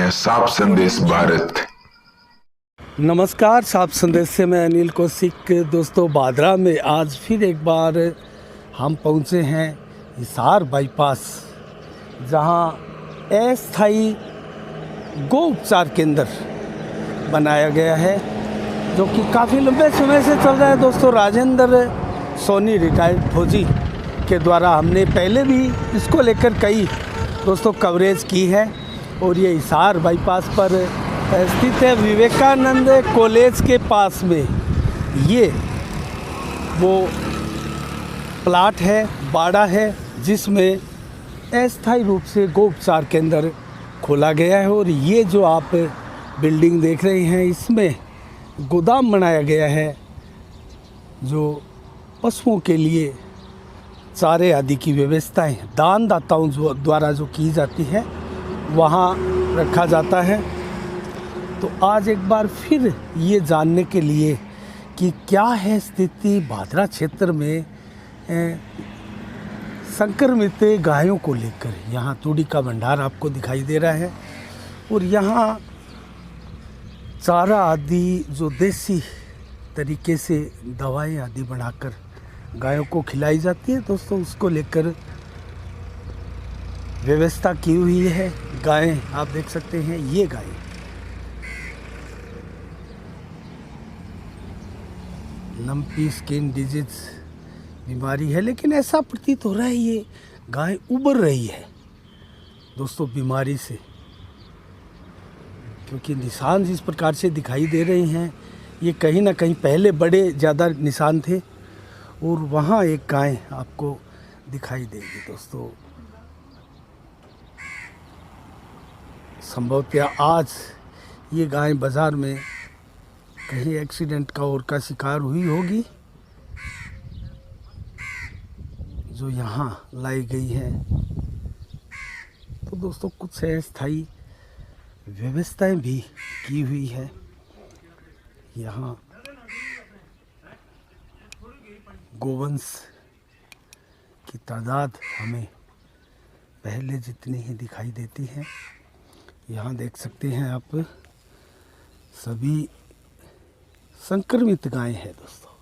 हैं साफ संदेश भारत। नमस्कार, साफ संदेश से मैं अनिल कौशिक। दोस्तों, बादरा में आज फिर एक बार हम पहुंचे हैं हिसार बाईपास, जहां अस्थायी गौ उपचार केंद्र बनाया गया है, जो कि काफ़ी लंबे समय से चल रहा है। दोस्तों, राजेंद्र सोनी रिटायर्ड फौजी के द्वारा हमने पहले भी इसको लेकर कई दोस्तों कवरेज की है। और ये हिसार बाईपास पर स्थित है, विवेकानंद कॉलेज के पास में। ये वो प्लाट है, बाड़ा है, जिसमें अस्थायी रूप से गौ उपचार केंद्र खोला गया है। और ये जो आप बिल्डिंग देख रहे हैं, इसमें गोदाम बनाया गया है, जो पशुओं के लिए चारे आदि की व्यवस्थाएं दानदाताओं द्वारा जो की जाती है, वहाँ रखा जाता है। तो आज एक बार फिर ये जानने के लिए कि क्या है स्थिति बादरा क्षेत्र में संक्रमित गायों को लेकर। यहाँ तूड़ी का भंडार आपको दिखाई दे रहा है, और यहाँ चारा आदि जो देसी तरीके से दवाएं आदि बनाकर गायों को खिलाई जाती है, दोस्तों उसको लेकर व्यवस्था की हुई है। गायें आप देख सकते हैं, ये गाय लंपी स्किन डिजीज बीमारी है, लेकिन ऐसा प्रतीत हो रहा है ये गाय उबर रही है दोस्तों बीमारी से, क्योंकि निशान जिस प्रकार से दिखाई दे रहे हैं, ये कहीं ना कहीं पहले बड़े ज़्यादा निशान थे, और वहाँ एक गाय आपको दिखाई देगी। दोस्तों, संभवतः आज ये गाय बाज़ार में कहीं एक्सीडेंट का शिकार हुई होगी, जो यहाँ लाई गई है। तो दोस्तों, कुछ अस्थायी व्यवस्थाएं भी की हुई है। यहाँ गोवंश की तादाद हमें पहले जितनी ही दिखाई देती है। यहाँ देख सकते हैं आप, सभी संक्रमित गायें हैं दोस्तों,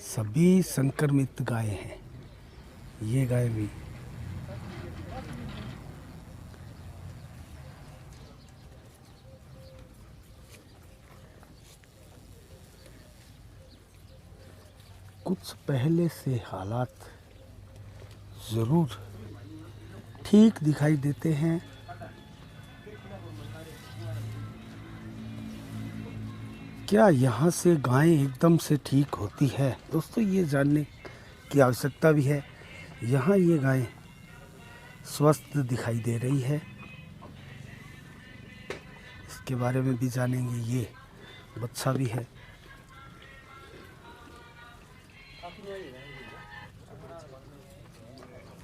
सभी संक्रमित गायें हैं। ये गाय भी कुछ पहले से हालात ज़रूर ठीक दिखाई देते हैं। क्या यहाँ से गायें एकदम से ठीक होती है? दोस्तों, ये जानने की आवश्यकता भी है। यहाँ ये गाय स्वस्थ दिखाई दे रही है, इसके बारे में भी जानेंगे। ये बच्चा भी है।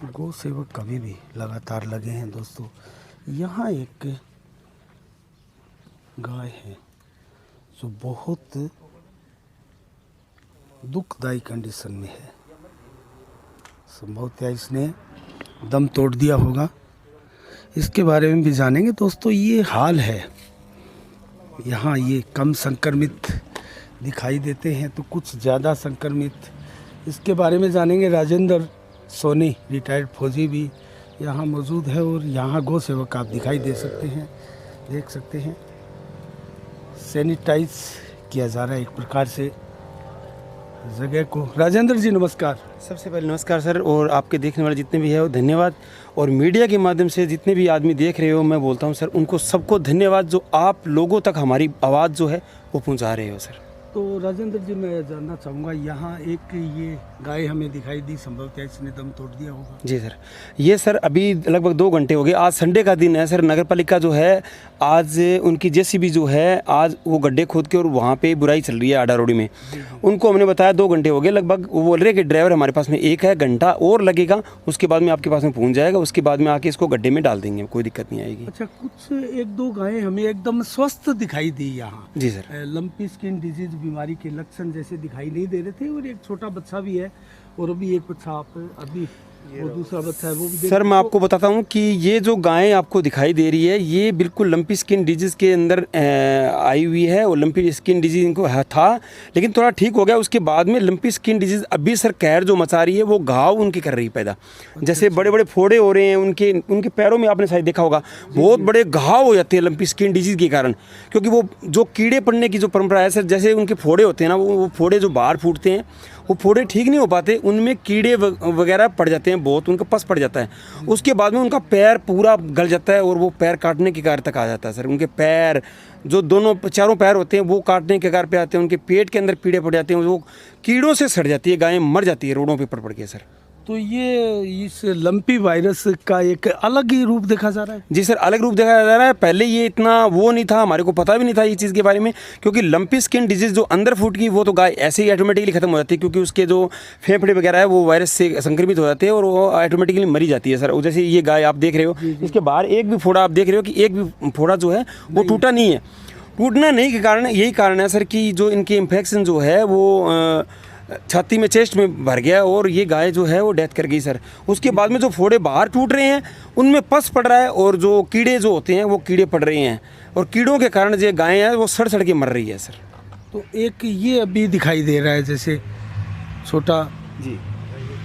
गौ सेवक कभी भी लगातार लगे हैं दोस्तों। यहाँ एक गाय है जो बहुत दुखदायी कंडीशन में है। संभवतः इसने दम तोड़ दिया होगा, इसके बारे में भी जानेंगे। दोस्तों, ये हाल है, यहाँ ये कम संक्रमित दिखाई देते हैं तो कुछ ज़्यादा संक्रमित, इसके बारे में जानेंगे। राजेंद्र सोनी रिटायर्ड फौजी भी यहाँ मौजूद है, और यहाँ गौ सेवक आप दिखाई दे सकते हैं, देख सकते हैं। सैनिटाइज किया जा रहा है एक प्रकार से जगह को। राजेंद्र जी नमस्कार। सबसे पहले नमस्कार सर, और आपके देखने वाले जितने भी है वो धन्यवाद। और मीडिया के माध्यम से जितने भी आदमी देख रहे हो, मैं बोलता हूँ सर, उनको सबको धन्यवाद, जो आप लोगों तक हमारी आवाज़ जो है वो पहुँचा रहे हो सर। तो राजेंद्र जी, मैं जानना चाहूँगा, यहाँ एक ये गाय हमें दिखाई दी, संभवतः इसने दम तोड़ दिया होगा। जी सर, ये सर अभी लगभग 2 घंटे हो गए। आज संडे का दिन है सर, नगर पालिका जो है आज उनकी जेसीबी जो है आज वो गड्ढे खोद के और वहाँ पे बुराई चल रही है आडा रोडी में। उनको हमने बताया 2 घंटे हो गए लगभग। वो बोल रहे कि ड्राइवर हमारे पास में 1 घंटा और लगेगा, उसके बाद में आपके पास में पहुँच जाएगा, उसके बाद में आके इसको गड्ढे में डाल देंगे, कोई दिक्कत नहीं आएगी। अच्छा, कुछ 1-2 गायें हमें एकदम स्वस्थ दिखाई दी यहाँ। जी सर, लंपी स्किन डिजीज बीमारी के लक्षण जैसे दिखाई नहीं दे रहे थे, और एक छोटा बच्चा भी है, और अभी एक बच्चा आप अभी वो दूसरा बच्चा है वो भी सर मैं आपको बताता हूँ कि ये जो गाय आपको दिखाई दे रही है ये बिल्कुल लंपी स्किन डिजीज़ के अंदर आई हुई है, और लंपी स्किन डिजीज़ इनको था लेकिन थोड़ा ठीक हो गया। उसके बाद में लंपी स्किन डिजीज़ अभी सर कहर जो मचा रही है वो घाव उनके कर रही है पैदा। जैसे बड़े बड़े फोड़े हो रहे हैं उनके पैरों में, आपने शायद देखा होगा बहुत बड़े घाव हो जाते हैं लंपी स्किन डिजीज़ के कारण, क्योंकि वो जो कीड़े पड़ने की जो परंपरा है सर, जैसे उनके फोड़े होते हैं ना, वो फोड़े जो बाहर फूटते हैं वो फोड़े ठीक नहीं हो पाते, उनमें कीड़े वगैरह पड़ जाते हैं बहुत, उनका पस पड़ जाता है। उसके बाद में उनका पैर पूरा गल जाता है और वो पैर काटने के कार तक आ जाता है सर। उनके पैर जो दोनों चारों पैर होते हैं वो काटने के कार पे आते हैं, उनके पेट के अंदर कीड़े पड़ जाते हैं, वो कीड़ों से सड़ जाती है, गायें मर जाती है रोडों पे पड़ के सर। तो ये इस लंपी वायरस का एक अलग ही रूप देखा जा रहा है। जी सर, अलग रूप देखा जा रहा है। पहले ये इतना वो नहीं था, हमारे को पता भी नहीं था ये चीज़ के बारे में, क्योंकि लंपी स्किन डिजीज़ जो अंदर फूट की वो तो गाय ऐसे ही ऑटोमेटिकली खत्म हो जाती है, क्योंकि उसके जो फेफड़े वगैरह है वो वायरस से संक्रमित हो जाते हैं और वो ऑटोमेटिकली मरी जाती है सर। जैसे ये गाय आप देख रहे हो, इसके बाहर एक भी फोड़ा आप देख रहे हो कि एक भी फोड़ा जो है वो टूटा नहीं है। टूटना नहीं के कारण यही कारण है सर कि जो इनके इन्फेक्शन जो है वो छाती में, चेस्ट में भर गया और ये गाय जो है वो डेथ कर गई सर। उसके बाद में जो फोड़े बाहर टूट रहे हैं उनमें पस पड़ रहा है और जो कीड़े जो होते हैं वो कीड़े पड़ रहे हैं, और कीड़ों के कारण जो गायें हैं वो सड़ सड़ के मर रही है सर। तो एक ये अभी दिखाई दे रहा है जैसे छोटा। जी,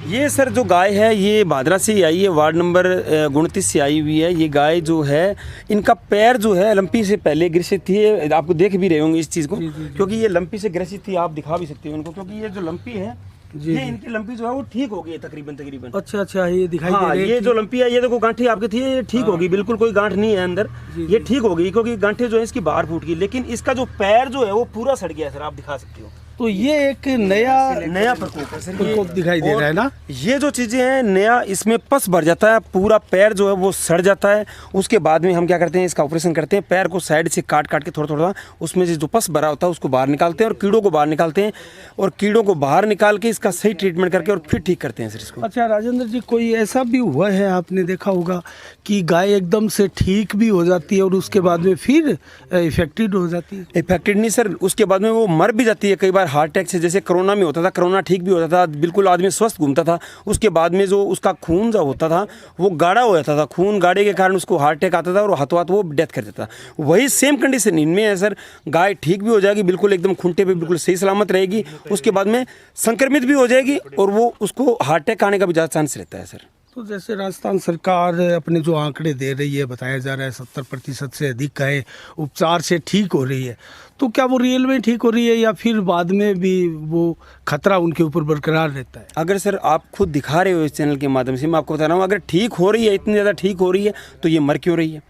ये सर जो गाय है ये भादरा से ही आई है, वार्ड नंबर 29 से आई हुई है। ये गाय जो है इनका पैर जो है लंपी से पहले ग्रसित थी, आपको देख भी रहे होंगे इस चीज़ को, क्योंकि ये लंपी से ग्रसित थी, आप दिखा भी सकते हो इनको, क्योंकि ये जो लंपी है ये इनकी लंपी जो है वो ठीक हो गई है तकरीबन। अच्छा, ये दिखाई दे रहा है। ये जो लंपी है ये देखो गांठी आपकी थी, ये ठीक होगी, बिल्कुल कोई गांठ नहीं है अंदर, ये ठीक हो गई, क्योंकि गांठें जो है इसकी बाहर फूट गई, लेकिन इसका जो पैर जो है वो पूरा सड़ गया है सर, आप दिखा सकते हो। तो ये एक नया प्रकोप दिखाई दे रहा है ना। ये जो चीज़ें हैं नया, इसमें पस भर जाता है, पूरा पैर जो है वो सड़ जाता है। उसके बाद में हम क्या करते हैं, इसका ऑपरेशन करते हैं, पैर को साइड से काट के थोड़ा उसमें से जो पस भरा होता है उसको बाहर निकालते हैं और कीड़ों को बाहर निकालते हैं, और कीड़ों को बाहर निकाल के इसका सही ट्रीटमेंट करके और फिर ठीक करते हैं सर इसको। अच्छा राजेंद्र जी, कोई ऐसा भी हुआ है, आपने देखा होगा कि गाय एकदम से ठीक भी हो जाती है और उसके बाद में फिर इफेक्टेड हो जाती है? इफेक्टेड नहीं सर, उसके बाद में वो मर भी जाती है कई बार हार्ट अटैक से, जैसे कोरोना में होता था, कोरोना ठीक भी होता था, बिल्कुल आदमी स्वस्थ घूमता था, उसके बाद में जो उसका खून जो होता था वो गाढ़ा हो जाता था, खून गाढ़े के कारण उसको हार्ट अटैक आता था और हाथों हाथ वो डेथ कर देता था। वही सेम कंडीशन इनमें है सर, गाय ठीक भी हो जाएगी, बिल्कुल एकदम खूंटे पे बिल्कुल सही सलामत रहेगी, उसके बाद में संक्रमित भी हो जाएगी और वो उसको हार्ट अटैक आने का भी ज़्यादा चांस रहता है सर। तो जैसे राजस्थान सरकार अपने जो आंकड़े दे रही है, बताया जा रहा है 70% से अधिक गायें उपचार से ठीक हो रही है, तो क्या वो रियल में ठीक हो रही है या फिर बाद में भी वो खतरा उनके ऊपर बरकरार रहता है? अगर सर आप खुद दिखा रहे हो इस चैनल के माध्यम से, मैं आपको बता रहा हूँ, अगर ठीक हो रही है, इतनी ज़्यादा ठीक हो रही है, तो ये मर क्यों रही है?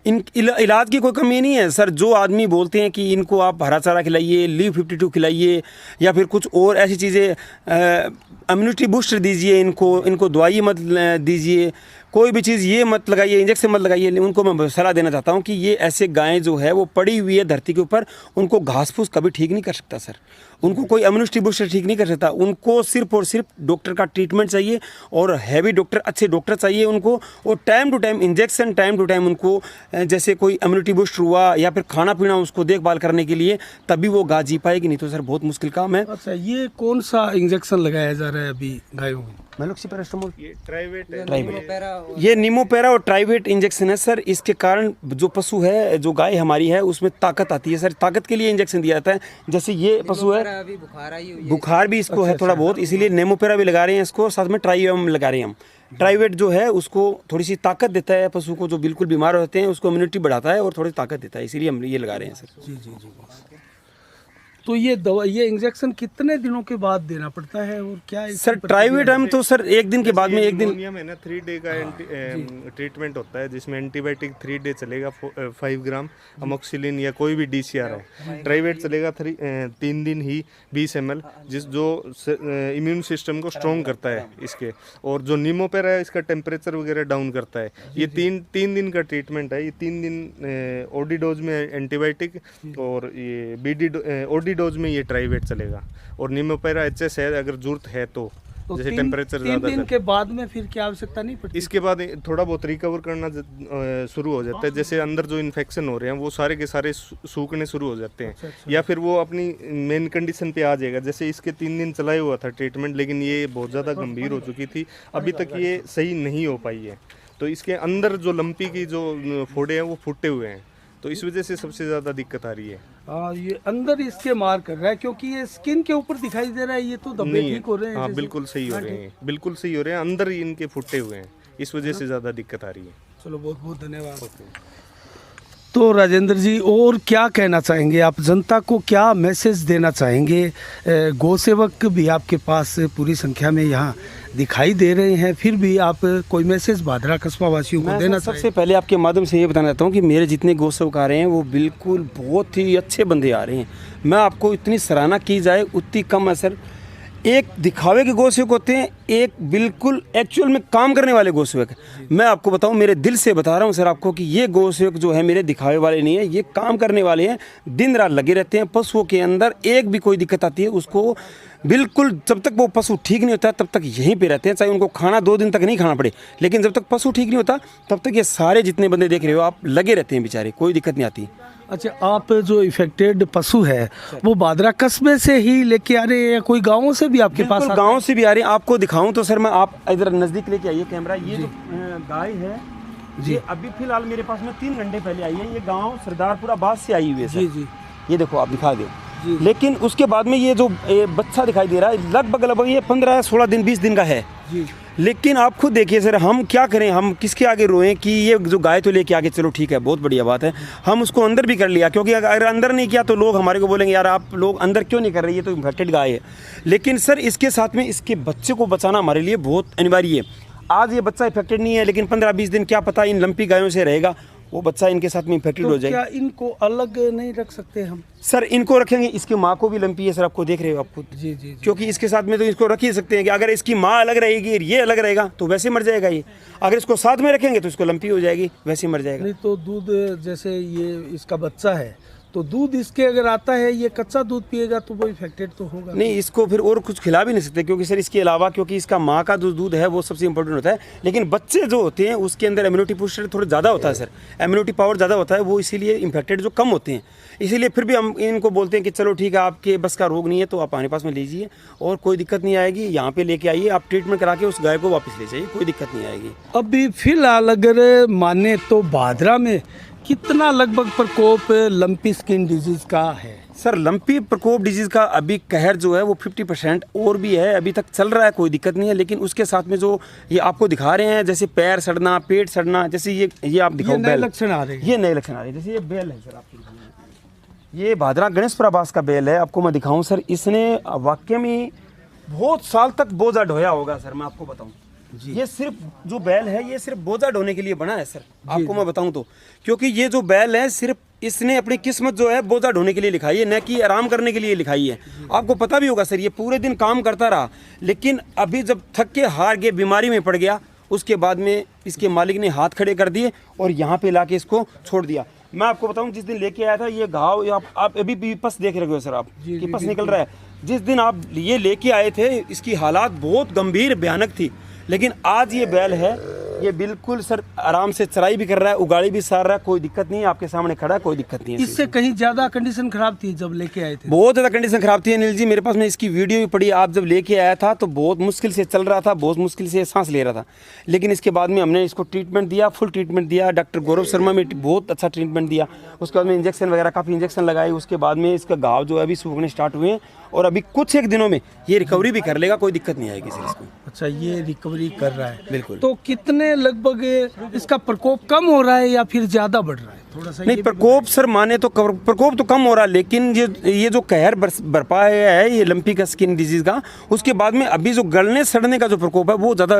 इन इलाज की कोई कमी नहीं है सर। जो आदमी बोलते हैं कि इनको आप हरा चारा खिलाइए, लीव 52 खिलाइए, या फिर कुछ और ऐसी चीज़ें, इम्यूनिटी बूस्टर दीजिए, इनको दवाई मत दीजिए, कोई भी चीज़ ये मत लगाइए, इंजेक्शन मत लगाइए, उनको मैं सलाह देना चाहता हूँ कि ये ऐसे गायें जो है वो पड़ी हुई है धरती के ऊपर, उनको घास फूस कभी ठीक नहीं कर सकता सर, उनको कोई इम्यूनिटी बूस्टर ठीक नहीं कर सकता। उनको सिर्फ और सिर्फ डॉक्टर का ट्रीटमेंट चाहिए, और हैवी डॉक्टर, अच्छे डॉक्टर चाहिए उनको, और time to time injection, time to time उनको जैसे कोई इम्यूनिटी बूस्टर हुआ या फिर खाना पीना उसको देखभाल करने के लिए, तभी वो गाय जी पाएगी, नहीं तो सर बहुत मुश्किल काम है। अच्छा, ये कौन सा इंजेक्शन लगाया जा रहा है अभी गायों में? मेलोक्सिपेरास्टामोल, ये ट्राइवेट ये निमोपेरा और ट्राइवेट इंजेक्शन है सर। इसके कारण जो पशु है, जो गाय हमारी है, उसमें ताकत आती है सर, ताकत के लिए इंजेक्शन दिया जाता है। जैसे ये पशु है, बुखार भी इसको है थोड़ा बहुत, इसीलिए नेमोपेरा भी लगा रहे हैं इसको, साथ में ट्राइवेम लगा रहे हैं हम। ट्राइवेट जो है उसको थोड़ी सी ताकत देता है पशु को, जो बिल्कुल बीमार होते हैं उसको इम्यूनिटी बढ़ाता है और थोड़ी ताकत देता है, इसीलिए हम ये लगा रहे हैं सर। जी। तो ये दवा, ये इंजेक्शन कितने दिनों के बाद देना पड़ता है और क्या सर? ट्राइवेट हम तो सर एक दिन के बाद में, एक दिन में ना 3 डे का ट्रीटमेंट होता है, जिसमें एंटीबायोटिक 3 डे चलेगा, 5 ग्राम अमोक्सिलिन या कोई भी DCR हो। ट्राइवेट चलेगा 3 दिन ही 20 ml, जो इम्यून सिस्टम को स्ट्रॉन्ग करता है इसके। और जो निमोपेरा है इसका टेम्परेचर वगैरह डाउन करता है। ये 3 दिन का ट्रीटमेंट है। ये 3 दिन OD डोज में एंटीबायोटिक, और ये BD OD डोज में ये ट्राइवेट चलेगा। और निमोपेरा HS है, अगर जरूरत है तो तो जैसे तीन टेम्परेचर ज़्यादा दिन के बाद में फिर क्या आवश्यकता नहीं पड़ती? इसके बाद थोड़ा बहुत रिकवर करना शुरू हो जाता है। जैसे अंदर जो इन्फेक्शन हो रहे हैं वो सारे के सारे सूखने शुरू हो जाते हैं, या फिर वो अपनी मेन कंडीशन पे आ जाएगा। जैसे इसके 3 दिन चलाया हुआ था ट्रीटमेंट, लेकिन ये बहुत ज़्यादा गंभीर हो चुकी थी, अभी तक ये सही नहीं हो पाई है। तो इसके अंदर जो लंपी की जो फोड़े हैं वो फूटे हुए हैं, तो इस वजह से सबसे ज़्यादा दिक्कत आ रही है। ये अंदर इसके मार कर रहा है, क्योंकि ये स्किन के ऊपर दिखाई दे रहा है, ये तो धब्बे नहीं ठीक हो रहे हैं। हाँ जैसे- बिल्कुल सही हो रहे हैं, बिल्कुल सही हो रहे हैं, अंदर ही इनके फुटे हुए हैं, इस वजह से ज़्यादा दिक्कत आ रही है। चलो बहुत बहुत धन्यवाद। तो राजेंद्र जी, और क्या कहना चाहेंगे आप, जनता को क्या मैसेज देना चाहेंगे? गौ सेवक भी आपके पास पूरी संख्या में यहाँ दिखाई दे रहे हैं, फिर भी आप कोई मैसेज भादरा कस्बा वासियों को मैं देना सबसे पहले आपके माध्यम से ये बताना चाहता हूँ कि मेरे जितने गौ सेवक आ रहे हैं वो बिल्कुल बहुत ही अच्छे बंदे आ रहे हैं। मैं आपको इतनी सराहना की जाए उतनी कम है सर। एक दिखावे के गौ सेवक होते हैं, एक बिल्कुल एक्चुअल में काम करने वाले गौ सेवक। मैं आपको बताऊं, मेरे दिल से बता रहा हूं सर आपको कि ये गौ सेवक जो है मेरे दिखावे वाले नहीं है, ये काम करने वाले हैं। दिन रात लगे रहते हैं पशुओं के अंदर। एक भी कोई दिक्कत आती है उसको बिल्कुल, जब तक वो पशु ठीक नहीं होता तब तक यहीं पे रहते हैं, चाहे उनको खाना 2 दिन तक नहीं खाना पड़े, लेकिन जब तक पशु ठीक नहीं होता तब तक ये सारे जितने बंदे देख रहे हो आप लगे रहते हैं बेचारे, कोई दिक्कत नहीं आती। अच्छा, आप जो इफेक्टेड पशु है वो भादरा कस्बे से ही लेके आ रहे हैं या कोई गाँवों से भी आपके पास? गाँव से भी आ रहे हैं। आपको दिखाऊं तो सर मैं, आप इधर नज़दीक लेके आइए कैमरा। ये जो गाय है ये अभी फिलहाल मेरे पास में 3 घंटे पहले आई है। ये गाँव सरदारपुरा बास से आई हुई है सर। जी जी, ये देखो आप दिखा दो। लेकिन उसके बाद में ये जो बच्चा दिखाई दे रहा है लगभग ये 15 16 दिन 20 दिन का है जी। लेकिन आप खुद देखिए सर, हम क्या करें, हम किसके आगे रोएं कि ये जो गाय तो लेके आगे चलो ठीक है, बहुत बढ़िया बात है, हम उसको अंदर भी कर लिया, क्योंकि अगर अंदर नहीं किया तो लोग हमारे को बोलेंगे यार आप लोग अंदर क्यों नहीं कर रहे, ये तो इन्फेक्टेड गाय है। लेकिन सर इसके साथ में इसके बच्चे को बचाना हमारे लिए बहुत अनिवार्य है। आज ये बच्चा इन्फेक्टेड नहीं है, लेकिन 15-20 दिन क्या पता इन लंपी गायों से रहेगा, वो बच्चा इनके साथ में इन्फेक्टेड तो हो जाएगा। क्या इनको अलग नहीं रख सकते हम? सर इनको रखेंगे, इसकी माँ को भी लंपी है सर, आपको देख रहे हो आप खुद। जी जी, क्योंकि इसके साथ में तो इसको रख ही सकते हैं कि अगर इसकी माँ अलग रहेगी और ये अलग रहेगा तो वैसे मर जाएगा ये। अगर इसको साथ में रखेंगे तो इसको लंपी हो जाएगी, वैसे मर जाएगा। नहीं तो दूध, जैसे ये इसका बच्चा है तो दूध इसके अगर आता है, ये कच्चा दूध पिएगा तो वो इफेक्टेड तो होगा नहीं, इसको फिर और कुछ खिला भी नहीं सकते, क्योंकि सर इसके अलावा क्योंकि इसका माँ का जो दूध है वो सबसे इंपॉर्टेंट होता है। लेकिन बच्चे जो होते हैं उसके अंदर इम्यूनिटी बूस्टर थोड़ा ज़्यादा होता है सर, इम्यूनिटी पावर ज़्यादा होता है, वो इसीलिए इन्फेक्टेड जो कम होते हैं। इसीलिए फिर भी हम इनको बोलते हैं कि चलो ठीक है, आपके बस का रोग नहीं है तो आप हमारे पास में लीजिए और कोई दिक्कत नहीं आएगी, यहाँ पे लेके आइए, आप ट्रीटमेंट करा के उस गाय को वापस ले जाइए, कोई दिक्कत नहीं आएगी। अभी फिलहाल अगर माने तो भादरा में कितना लगभग प्रकोप लंपी स्किन डिजीज का है? सर लंपी प्रकोप डिजीज़ का अभी कहर जो है वो 50% और भी है, अभी तक चल रहा है, कोई दिक्कत नहीं है। लेकिन उसके साथ में जो ये आपको दिखा रहे हैं, जैसे पैर सड़ना, पेट सड़ना, जैसे ये आप दिखाओ, ये नए बैल लक्षण आ रहे हैं। ये नए लक्षण आ रहे हैं। जैसे ये बैल है सर, आपको ये भादरा गणेश प्रभास का बैल है, आपको मैं दिखाऊं सर, इसने वाकई में बहुत साल तक बोझा ढोया होगा सर, मैं आपको बताऊं। ये सिर्फ जो बैल है ये सिर्फ बोझा ढोने के लिए बना है सर, आपको मैं बताऊं तो, क्योंकि ये जो बैल है सिर्फ इसने अपनी किस्मत जो है बोझा ढोने के लिए लिखाई है, न कि आराम करने के लिए लिखाई है। आपको पता भी होगा सर, ये पूरे दिन काम करता रहा, लेकिन अभी जब थक के हार गए, बीमारी में पड़ गया, उसके बाद में इसके मालिक ने हाथ खड़े कर दिए और यहाँ पे लाके इसको छोड़ दिया। मैं आपको बताऊं, जिस दिन लेके आया था ये घाव, आप अभी भी पस देख रहे हो सर आप कि पस निकल रहा है। जिस दिन आप ये लेके आए थे इसकी हालात बहुत गंभीर भयानक थी, लेकिन आज ये बैल है, ये बिल्कुल सर आराम से चराई भी कर रहा है, उगाड़ी भी सार रहा है, कोई दिक्कत नहीं है, आपके सामने खड़ा है, कोई दिक्कत नहीं है। इससे कहीं ज्यादा कंडीशन खराब थी जब लेके आए थे? बहुत ज़्यादा कंडीशन खराब थी अनिल जी, मेरे पास में इसकी वीडियो भी पड़ी। आप जब लेके आया था तो बहुत मुश्किल से चल रहा था, बहुत मुश्किल से सांस ले रहा था, लेकिन इसके बाद में हमने इसको ट्रीटमेंट दिया, फुल ट्रीटमेंट दिया। डॉक्टर गौरव शर्मा में बहुत अच्छा ट्रीटमेंट दिया, उसके बाद में इंजेक्शन वगैरह काफ़ी इंजेक्शन लगाए, उसके बाद में इसका घाव जो है अभी सूखने स्टार्ट हुए हैं और अभी कुछ एक दिनों में ये रिकवरी भी कर लेगा, कोई दिक्कत नहीं आएगी सर इसको। अच्छा, ये रिकवरी कर रहा है? बिल्कुल। तो कितने लगभग इसका प्रकोप कम हो रहा है या फिर ज्यादा बढ़ रहा है? थोड़ा सा नहीं, प्रकोप सर माने तो प्रकोप तो कम हो रहा है, लेकिन ये जो कहर बरपा है ये लंपी का स्किन डिजीज का, उसके बाद में अभी जो गलने सड़ने का जो प्रकोप है वो ज़्यादा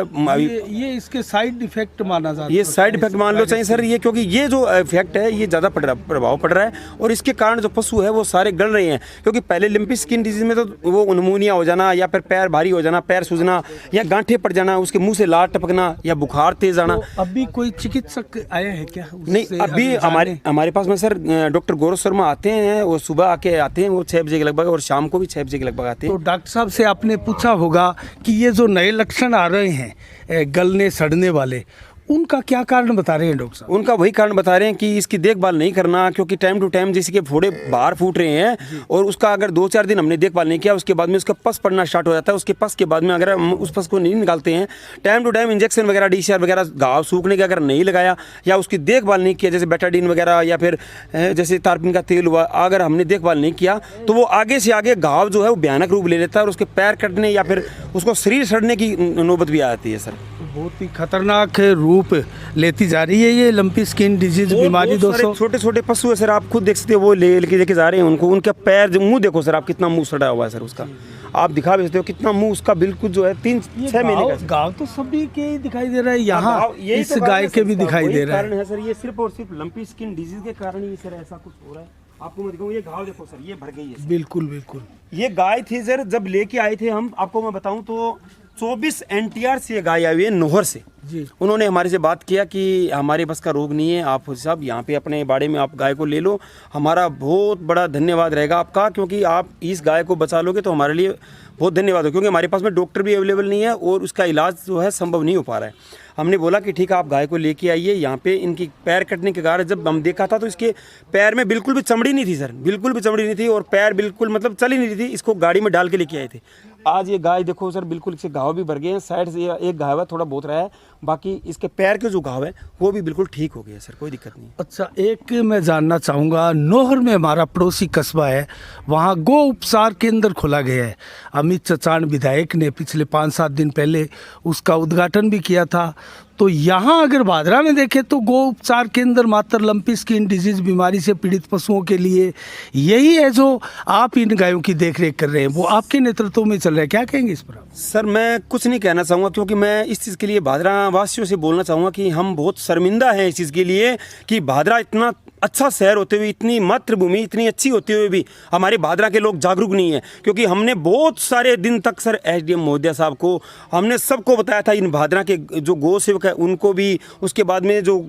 ये इसके साइड इफेक्ट माना जाता है। ये साइड इफेक्ट मान लो चाहिए सर ये, क्योंकि ये जो इफेक्ट है ये ज़्यादा प्रभाव पड़ रहा है और इसके कारण जो पशु है वो सारे गल रहे हैं। क्योंकि पहले लंपी स्किन डिजीज में तो वो निमोनिया हो जाना या फिर पैर भारी हो जाना, पैर सूजना या गांठे पड़ जाना, उसके मुंह से लार टपकना या बुखार तेज आना। तो अभी कोई चिकित्सक आया है क्या? नहीं, अभी हमारे हमारे पास में सर डॉक्टर गौरव शर्मा आते हैं, वो सुबह आते हैं, वो 6 बजे के लगभग, और शाम को भी 6 बजे के लगभग आते तो हैं। डॉक्टर साहब से आपने पूछा होगा कि ये जो नए लक्षण आ रहे हैं गलने सड़ने वाले, उनका क्या कारण बता रहे हैं डॉक्टर साहब? उनका वही कारण बता रहे हैं कि इसकी देखभाल नहीं करना, क्योंकि टाइम टू टाइम जैसे कि फोड़े बाहर फूट रहे हैं और उसका अगर 2-4 दिन हमने देखभाल नहीं किया, उसके बाद में उसका पस पड़ना स्टार्ट हो जाता है। उसके पस के बाद में अगर हम उस पस को नहीं निकालते हैं, टाइम टू टाइम इंजेक्शन वगैरह, DCR वगैरह घाव सूखने का अगर नहीं लगाया या उसकी देखभाल नहीं किया, जैसे बेटाडीन वगैरह या फिर जैसे तारपीन का तेल हुआ, अगर हमने देखभाल नहीं किया तो वो आगे से आगे घाव जो है वो भयानक रूप ले लेता है और उसके पैर कटने या फिर उसको शरीर सड़ने की नौबत भी आती है सर। बहुत ही खतरनाक रूप लेती जा रही है ये लंपी स्किन डिजीज बीमारी दोस्तों। छोटे छोटे पशु है सर, आप खुद देख सकते हो, वो लेके जा रहे हैं उनको, उनका पैर मुंह देखो सर, आप कितना मुंह सड़ा हुआ है सर उसका, आप दिखा भी सकते हो कितना मुंह उसका बिल्कुल जो है 3-6 महीने का। गाँव तो सभी के ही दिखाई दे रहा है, यहाँ यही इस तो गाय के भी दिखाई दे रहा कारण है। है सर, ये सिर्फ और सिर्फ लंपी स्किन डिजीज के कारण ही सर ऐसा कुछ हो रहा है। आपको मैं दिखाऊं, ये घाव देखो सर, ये भर गई है। बिल्कुल बिल्कुल। ये गाय थी सर, जब लेके आए थे हम, आपको मैं बताऊं तो 24 NTR से ये गाय आई हुई है, नोहर से जी। उन्होंने हमारे से बात किया कि हमारे बस का रोग नहीं है, आप साहब यहाँ पे अपने बाड़े में आप गाय को ले लो, हमारा बहुत बड़ा धन्यवाद रहेगा आपका, क्योंकि आप इस गाय को बचा लोगे तो हमारे लिए बहुत धन्यवाद हो, क्योंकि हमारे पास में डॉक्टर भी अवेलेबल नहीं है और उसका इलाज जो है संभव नहीं हो पा रहा है। हमने बोला कि ठीक है, आप गाय को लेके आइए यहाँ पे। इनकी पैर कटने के कारण जब हम देखा था तो इसके पैर में बिल्कुल भी चमड़ी नहीं थी सर, बिल्कुल भी चमड़ी नहीं थी और पैर बिल्कुल मतलब चल ही नहीं रही थी। इसको गाड़ी में डाल के लेके आए थे। आज ये गाय देखो सर, बिल्कुल इसके घाव भी भर गए हैं, साइड से एक घाव है थोड़ा बहुत रहा है, बाकी इसके पैर के जो घाव है वो भी बिल्कुल ठीक हो गए सर, कोई दिक्कत नहीं। अच्छा, एक मैं जानना चाहूँगा, नोहर में हमारा पड़ोसी कस्बा है, वहाँ गो उपचार केंद्र खोला गया है। अमित चचान विधायक ने पिछले 5-7 दिन पहले उसका उद्घाटन भी किया था। तो यहाँ अगर भादरा में देखें तो गो उपचार केंद्र मात्र लंपी स्किन डिजीज बीमारी से पीड़ित पशुओं के लिए यही है जो आप इन गायों की देखरेख कर रहे हैं, वो आपके नेतृत्व में चल रहा है, क्या कहेंगे इस पर? सर मैं कुछ नहीं कहना चाहूँगा, क्योंकि मैं इस चीज़ के लिए भादरा वासियों से बोलना चाहूँगा कि हम बहुत शर्मिंदा हैं इस चीज़ के लिए कि भादरा इतना अच्छा शहर होते हुए, इतनी मातृभूमि इतनी अच्छी होते हुए भी हमारे भादरा के लोग जागरूक नहीं है। क्योंकि हमने बहुत सारे दिन तक सर SDM महोदय साहब को हमने सबको बताया था, इन भादरा के जो गौ सेवक है उनको भी, उसके बाद में जो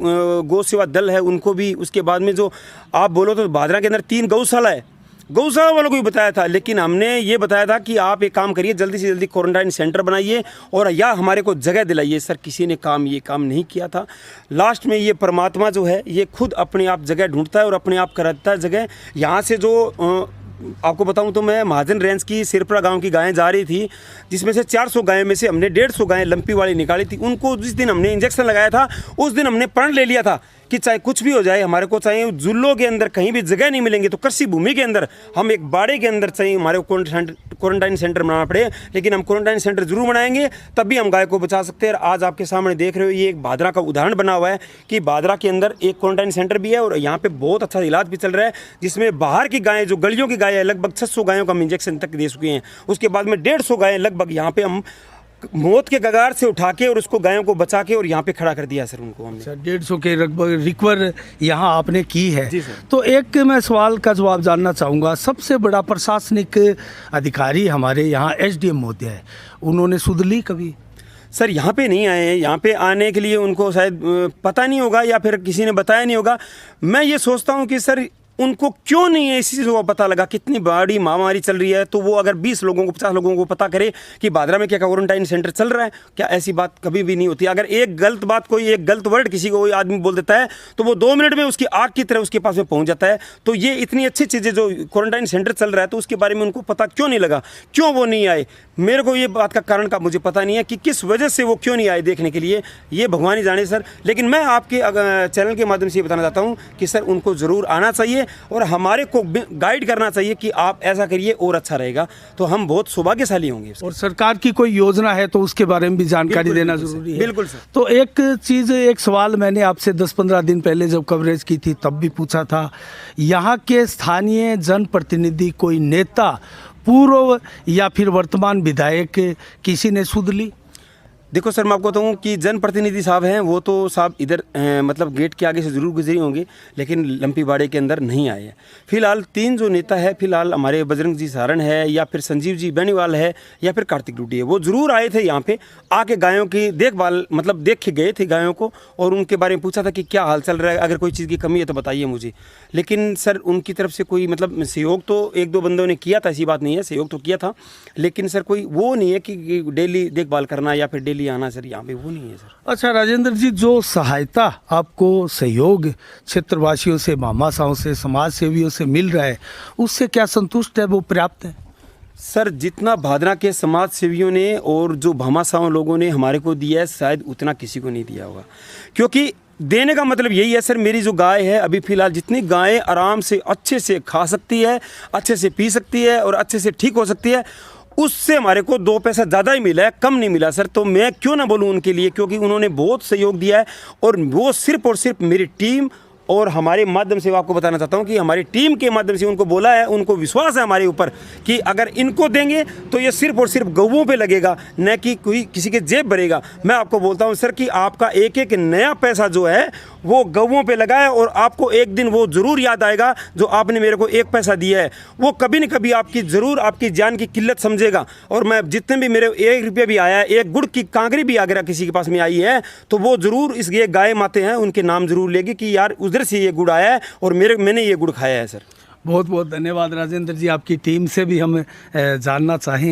गौ सेवा दल है उनको भी, उसके बाद में जो आप बोलो तो भादरा के अंदर 3 गौशाला है, गौशाला वालों को भी बताया था। लेकिन हमने ये बताया था कि आप एक काम करिए, जल्दी से जल्दी क्वारंटाइन सेंटर बनाइए और या हमारे को जगह दिलाइए। सर किसी ने ये काम नहीं किया था। लास्ट में ये परमात्मा जो है ये खुद अपने आप जगह ढूंढता है और अपने आप कराता है जगह। यहाँ से जो आपको बताऊं तो मैं महाजन रेंज की सिरपुरा गांव की गायें जा रही थी, जिसमें से 400 गायों में से हमने 150 गायें लंपी वाली निकाली थी। उनको जिस दिन हमने इंजेक्शन लगाया था उस दिन हमने प्रण ले लिया था कि चाहे कुछ भी हो जाए, हमारे को चाहे जुल्लों के अंदर कहीं भी जगह नहीं मिलेंगे तो कृषि भूमि के अंदर हम एक बाड़े के अंदर चाहिए हमारे को क्वारंटाइन सेंटर बनाना पड़े, लेकिन हम क्वारंटाइन सेंटर जरूर बनाएंगे, तभी हम गाय को बचा सकते हैं। आज आपके सामने देख रहे हो, ये एक भादरा का उदाहरण बना हुआ है कि भादरा के अंदर एक क्वारंटाइन सेंटर भी है और यहाँ पे बहुत अच्छा इलाज भी चल रहा है, जिसमें बाहर की गायें जो गलियों की गाय है लगभग 600 गायों को हम इंजेक्शन तक दे चुके हैं। उसके बाद में 150 गायें लगभग यहाँ पे हम मौत के कगार से उठा के और उसको गायों को बचा के और यहाँ पे खड़ा कर दिया सर उनको हमने। 150 के लगभग रिकवर यहाँ आपने की है। जी सर। तो एक मैं सवाल का जवाब जानना चाहूँगा, सबसे बड़ा प्रशासनिक अधिकारी हमारे यहाँ SDM महोदय है, उन्होंने सुध ली कभी? सर यहाँ पे नहीं आए हैं, यहाँ पे आने के लिए उनको शायद पता नहीं होगा या फिर किसी ने बताया नहीं होगा। मैं ये सोचता हूँ कि सर उनको क्यों नहीं है इसी चीज़ को पता लगा, कितनी बड़ी महामारी चल रही है, तो वो अगर 20 लोगों को 50 लोगों को पता करे कि भादरा में क्या क्वारंटाइन सेंटर चल रहा है, क्या ऐसी बात कभी भी नहीं होती। अगर एक गलत बात, कोई एक गलत वर्ड किसी को कोई आदमी बोल देता है तो वो 2 मिनट में उसकी आग की तरह उसके पास में पहुंच जाता है। तो ये इतनी अच्छी चीज़ें जो क्वारंटाइन सेंटर चल रहा है तो उसके बारे में उनको पता क्यों नहीं लगा, क्यों वो नहीं आए? मेरे को ये बात का कारण का मुझे पता नहीं है कि किस वजह से वो क्यों नहीं आए देखने के लिए, ये भगवान ही जाने सर। लेकिन मैं आपके चैनल के माध्यम से ये बताना चाहता हूँ कि सर उनको ज़रूर आना चाहिए और हमारे को गाइड करना चाहिए कि आप ऐसा करिए और अच्छा रहेगा, तो हम बहुत सौभाग्यशाली होंगे। और सरकार की कोई योजना है तो उसके बारे में भी जानकारी देना जरूरी है। बिल्कुल सर। तो एक चीज़, एक सवाल मैंने आपसे 10-15 दिन पहले जब कवरेज की थी तब भी पूछा था, यहाँ के स्थानीय जनप्रतिनिधि, कोई नेता, पूर्व या फिर वर्तमान विधायक, किसी ने सुध ली? देखो सर, मैं आपको बताऊँ कि जनप्रतिनिधि साहब हैं, वो तो साहब इधर मतलब गेट के आगे से ज़रूर गुजरे होंगे, लेकिन लंपी बाड़े के अंदर नहीं आए हैं। फिलहाल 3 जो नेता है, फिलहाल हमारे बजरंग जी सहारण है, या फिर संजीव जी बेनीवाल है, या फिर कार्तिक डूडी है, वो ज़रूर आए थे यहाँ पे आके गायों की देखभाल मतलब देख के गए थे गायों को, और उनके बारे में पूछा था कि क्या हाल चल रहा है, अगर कोई चीज़ की कमी है तो बताइए मुझे। लेकिन सर उनकी तरफ से कोई मतलब सहयोग तो 1-2 बंदों ने किया था, ऐसी बात नहीं है, सहयोग तो किया था, लेकिन सर कोई वो नहीं है कि डेली देखभाल करना या फिर डेली आना सर यहाँ पे, वो नहीं है सर। अच्छा राजेंद्र जी, जो सहायता आपको सहयोग क्षेत्रवासियों से, भामाशाहों से, समाज सेवियों से मिल रहा है, उससे क्या संतुष्ट है, वो पर्याप्त है? सर जितना भादरा के समाज सेवियों ने और जो भामाशाह लोगों ने हमारे को दिया है, शायद उतना किसी को नहीं दिया होगा, क्योंकि देने का मतलब यही है सर, मेरी जो गाय है अभी फ़िलहाल जितनी गायें आराम से अच्छे से खा सकती है, अच्छे से पी सकती है और अच्छे से ठीक हो सकती है, उससे हमारे को 2 पैसा ज़्यादा ही मिला है, कम नहीं मिला सर। तो मैं क्यों ना बोलूँ उनके लिए, क्योंकि उन्होंने बहुत सहयोग दिया है, और वो सिर्फ और सिर्फ मेरी टीम और हमारे माध्यम से आपको बताना चाहता हूँ कि हमारी टीम के माध्यम से उनको बोला है, उनको विश्वास है हमारे ऊपर कि अगर इनको देंगे तो ये सिर्फ और सिर्फ गऊओं पे लगेगा, न कि कोई किसी के जेब भरेगा। मैं आपको बोलता हूँ सर कि आपका एक एक नया पैसा जो है वो गऊओं पे लगा है, और आपको एक दिन वो ज़रूर याद आएगा जो आपने मेरे को 1 पैसा दिया है, वो कभी न कभी आपकी ज़रूर आपकी जान की किल्लत समझेगा। और मैं जितने भी मेरे 1 रुपया भी आया है, 1 गुड़ की कांकरी भी अगर किसी के पास में आई है, तो वो ज़रूर इस ये गाय माते हैं उनके नाम ज़रूर लेगी कि यार उधर से ये गुड़ आया है और मैंने ये गुड़ खाया है सर। बहुत बहुत धन्यवाद राजेंद्र जी। आपकी टीम से भी हम जानना चाहें